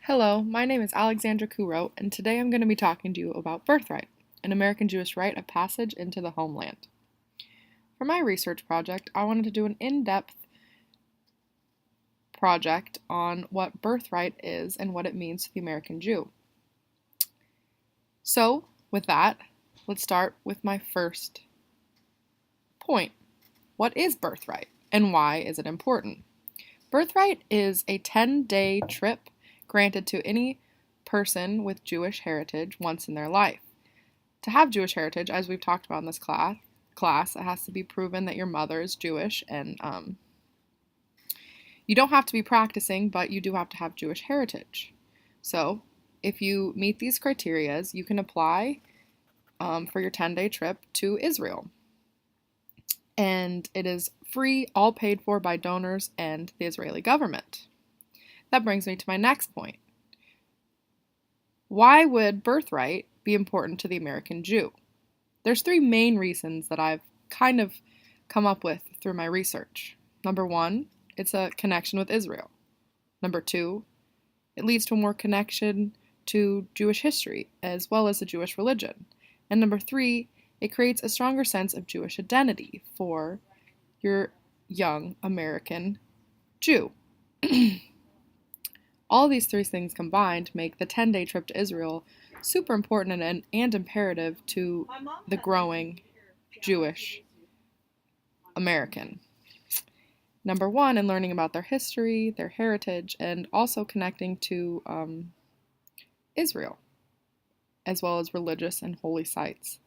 Hello, my name is Alexandra Kuro, and today I'm going to be talking to you about birthright, an American Jewish rite of passage into the homeland. For my research project, I wanted to do an in-depth project on what birthright is and what it means to the American Jew. So, with that, let's start with my first point. What is birthright, and why is it important? Birthright is a 10-day trip granted to any person with Jewish heritage once in their life. To have Jewish heritage, as we've talked about in this class, it has to be proven that your mother is Jewish, and you don't have to be practicing, but you do have to have Jewish heritage. So, if you meet these criteria, you can apply for your 10-day trip to Israel. And it is free, all paid for by donors and the Israeli government. That brings me to my next point. Why would birthright be important to the American Jew? There's three main reasons that I've kind of come up with through my research. Number one, it's a connection with Israel. Number two, it leads to a more connection to Jewish history as well as the Jewish religion. And number three, it creates a stronger sense of Jewish identity for your young American Jew. All these three things combined make the 10-day trip to Israel super important and imperative to the growing Jewish American. Number one, in learning about their history, their heritage, and also connecting to Israel, as well as religious and holy sites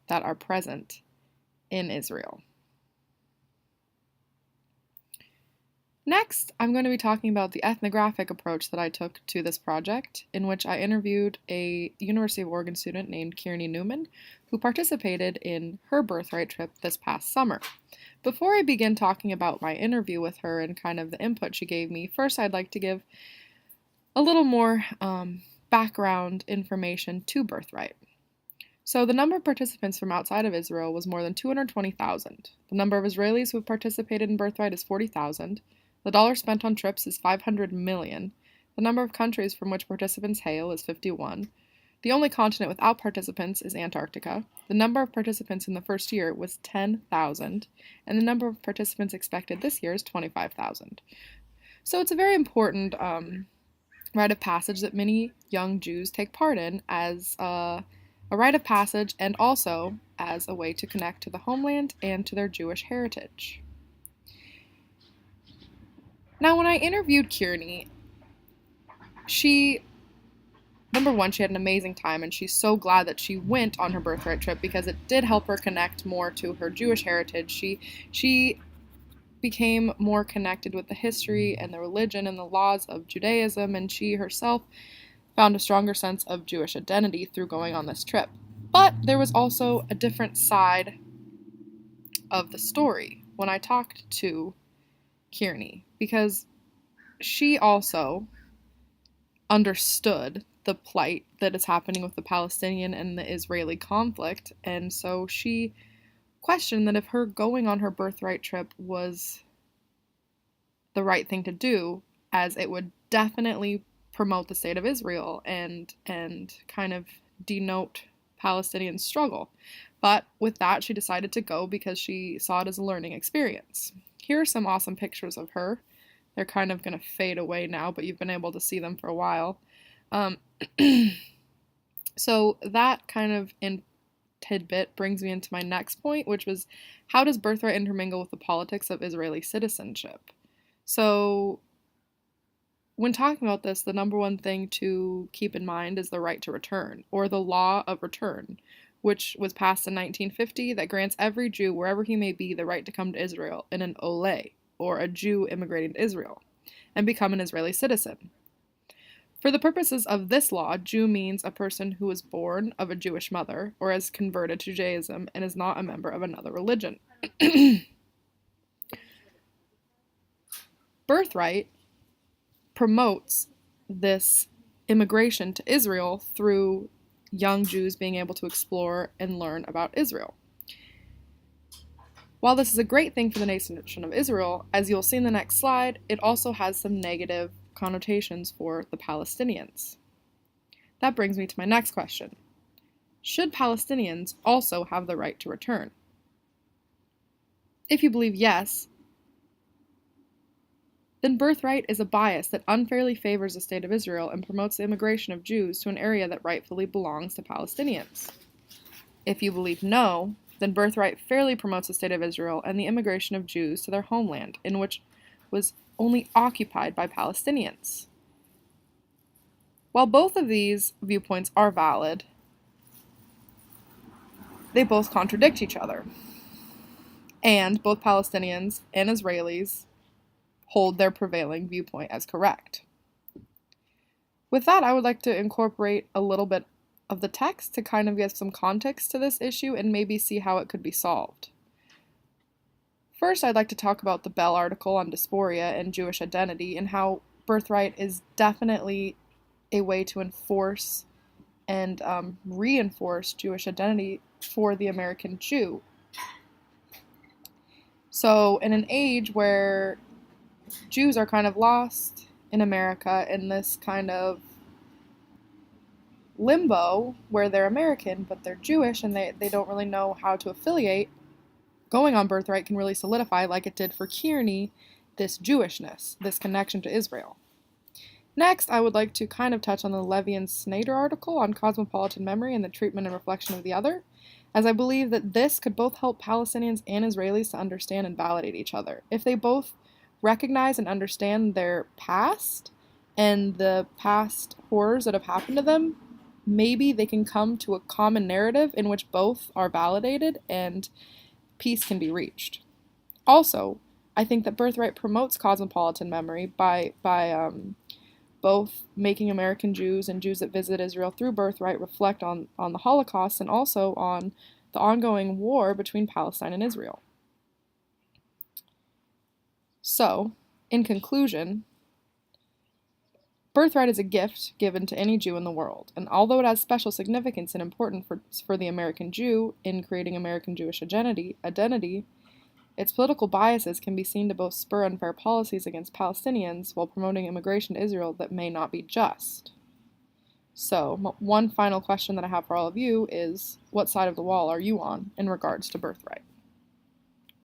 that are present in Israel. Next, I'm going to be talking about the ethnographic approach that I took to this project, in which I interviewed a University of Oregon student named Kearney Newman, who participated in her birthright trip this past summer. Before I begin talking about my interview with her and kind of the input she gave me, first I'd like to give a little more background information to birthright. So the number of participants from outside of Israel was more than 220,000. The number of Israelis who have participated in birthright is 40,000. The dollar spent on trips is 500 million. The number of countries from which participants hail is 51. The only continent without participants is Antarctica. The number of participants in the first year was 10,000, and the number of participants expected this year is 25,000. So it's a very important rite of passage that many young Jews take part in as a rite of passage and also as a way to connect to the homeland and to their Jewish heritage. Now, when I interviewed Kearney, number one, she had an amazing time, and she's so glad that she went on her birthright trip because it did help her connect more to her Jewish heritage. She became more connected with the history and the religion and the laws of Judaism, and she herself found a stronger sense of Jewish identity through going on this trip. But there was also a different side of the story when I talked to Kearney, because she also understood the plight that is happening with the Palestinian and the Israeli conflict, and so she questioned that if her going on her birthright trip was the right thing to do, as it would definitely promote the state of Israel and kind of denote Palestinian struggle. But with that, she decided to go because she saw it as a learning experience. Here are some awesome pictures of her. They're kind of going to fade away now, but you've been able to see them for a while. So that kind of tidbit brings me into my next point, which was, how does birthright intermingle with the politics of Israeli citizenship? So when talking about this, the number one thing to keep in mind is the right to return, or the law of return, which was passed in 1950 that grants every Jew, wherever he may be, the right to come to Israel in an Oleh, or a Jew immigrating to Israel, and become an Israeli citizen. For the purposes of this law, Jew means a person who was born of a Jewish mother or has converted to Judaism and is not a member of another religion. Birthright promotes this immigration to Israel through young Jews being able to explore and learn about Israel. While this is a great thing for the nation of Israel, as you'll see in the next slide, it also has some negative connotations for the Palestinians. That brings me to my next question. Should Palestinians also have the right to return? If you believe yes, then birthright is a bias that unfairly favors the State of Israel and promotes the immigration of Jews to an area that rightfully belongs to Palestinians. If you believe no, then birthright fairly promotes the State of Israel and the immigration of Jews to their homeland, in which was only occupied by Palestinians. While both of these viewpoints are valid, they both contradict each other. And both Palestinians and Israelis hold their prevailing viewpoint as correct. With that, I would like to incorporate a little bit of the text to kind of give some context to this issue and maybe see how it could be solved. First, I'd like to talk about the Bell article on dysphoria and Jewish identity and how birthright is definitely a way to enforce and reinforce Jewish identity for the American Jew. So, in an age where Jews are kind of lost in America in this kind of limbo where they're American but they're Jewish and they don't really know how to affiliate, going on birthright can really solidify, like it did for Kearney, this Jewishness, this connection to Israel. Next, I would like to kind of touch on the Levy and Snyder article on cosmopolitan memory and the treatment and reflection of the other, as I believe that this could both help Palestinians and Israelis to understand and validate each other. If they both recognize and understand their past and the past horrors that have happened to them, maybe they can come to a common narrative in which both are validated and peace can be reached. Also, I think that birthright promotes cosmopolitan memory by both making American Jews and Jews that visit Israel through birthright reflect on the Holocaust and also on the ongoing war between Palestine and Israel. So, in conclusion, birthright is a gift given to any Jew in the world, and although it has special significance and importance for the American Jew in creating American Jewish identity, its political biases can be seen to both spur unfair policies against Palestinians while promoting immigration to Israel that may not be just. So, one final question that I have for all of you is, what side of the wall are you on in regards to birthright?